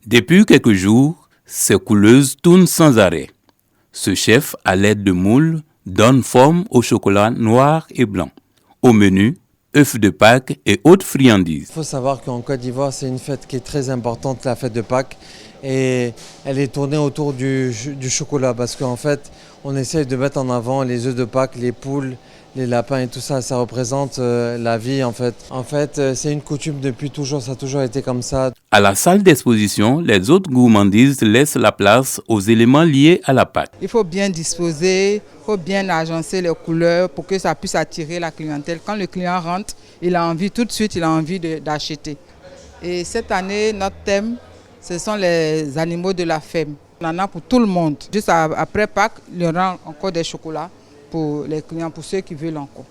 Depuis quelques jours, ces couleuses tournent sans arrêt. Ce chef, à l'aide de moules, donne forme au chocolat noir et blanc. Au menu, œufs de Pâques et autres friandises. Il faut savoir qu'en Côte d'Ivoire, c'est une fête qui est très importante, la fête de Pâques. Et elle est tournée autour du chocolat parce qu'en fait, on essaye de mettre en avant les œufs de Pâques, les poules, les lapins et tout ça. Ça représente la vie en fait. En fait, c'est une coutume depuis toujours, ça a toujours été comme ça. À la salle d'exposition, les autres gourmandises laissent la place aux éléments liés à la Pâque. Il faut bien disposer, il faut bien agencer les couleurs pour que ça puisse attirer la clientèle. Quand le client rentre, il a envie tout de suite, il a envie d'acheter. Et cette année, notre thème, ce sont les animaux de la ferme. On en a pour tout le monde. Juste après Pâques, il y aura encore des chocolats pour les clients, pour ceux qui veulent encore.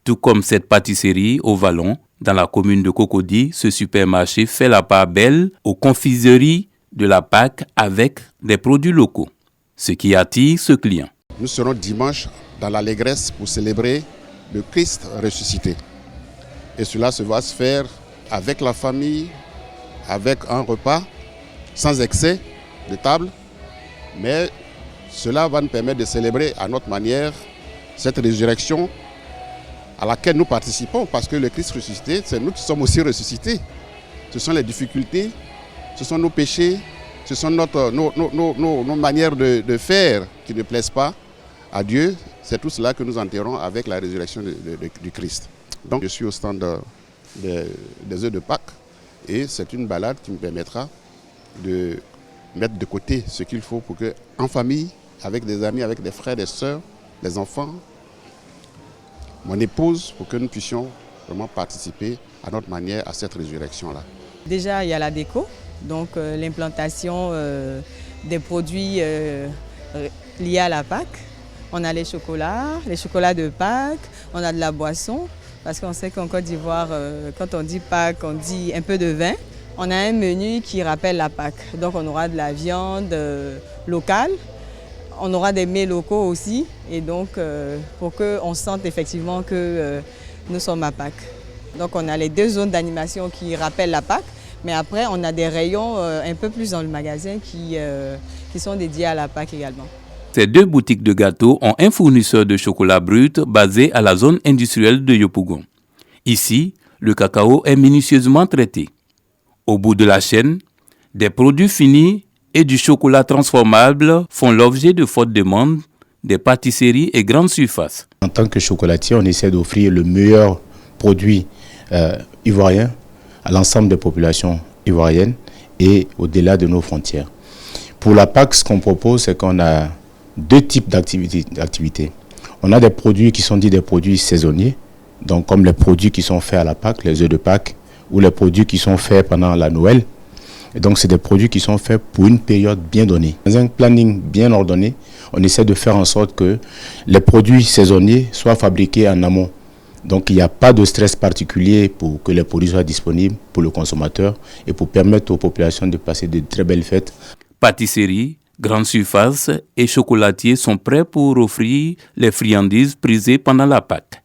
Tout comme cette pâtisserie au Vallon, dans la commune de Cocody, ce supermarché fait la part belle aux confiseries de la Pâque avec des produits locaux, ce qui attire ce client. Nous serons dimanche dans l'allégresse pour célébrer le Christ ressuscité. Et cela va se faire avec la famille, avec un repas, sans excès de table. Mais cela va nous permettre de célébrer à notre manière cette résurrection à laquelle nous participons, parce que le Christ ressuscité, c'est nous qui sommes aussi ressuscités. Ce sont les difficultés, ce sont nos péchés, ce sont nos manières de faire qui ne plaisent pas à Dieu. C'est tout cela que nous enterrons avec la résurrection du Christ. Donc je suis au stand des œufs de Pâques et c'est une balade qui me permettra de mettre de côté ce qu'il faut pour que, en famille, avec des amis, avec des frères, des sœurs, des enfants, mon épouse, pour que nous puissions vraiment participer à notre manière à cette résurrection-là. Déjà, il y a la déco, donc l'implantation des produits liés à la Pâque. On a les chocolats de Pâques, on a de la boisson, parce qu'on sait qu'en Côte d'Ivoire, quand on dit Pâques, on dit un peu de vin. On a un menu qui rappelle la Pâque, donc on aura de la viande locale, on aura des mets locaux aussi, et donc pour qu'on sente effectivement que nous sommes à Pâques. Donc on a les deux zones d'animation qui rappellent la Pâque, mais après on a des rayons un peu plus dans le magasin qui sont dédiés à la Pâque également. Ces deux boutiques de gâteaux ont un fournisseur de chocolat brut basé à la zone industrielle de Yopougon. Ici, le cacao est minutieusement traité. Au bout de la chaîne, des produits finis et du chocolat transformable font l'objet de fortes demandes des pâtisseries et grandes surfaces. En tant que chocolatier, on essaie d'offrir le meilleur produit ivoirien à l'ensemble des populations ivoiriennes et au-delà de nos frontières. Pour la Pâque, ce qu'on propose, c'est qu'on a deux types d'activités. On a des produits qui sont dits des produits saisonniers, donc comme les produits qui sont faits à la Pâque, les œufs de Pâques, ou les produits qui sont faits pendant la Noël. Et donc, c'est des produits qui sont faits pour une période bien donnée. Dans un planning bien ordonné, on essaie de faire en sorte que les produits saisonniers soient fabriqués en amont. Donc, il n'y a pas de stress particulier pour que les produits soient disponibles pour le consommateur et pour permettre aux populations de passer de très belles fêtes. Pâtisseries, grandes surfaces et chocolatiers sont prêts pour offrir les friandises prisées pendant la Pâque.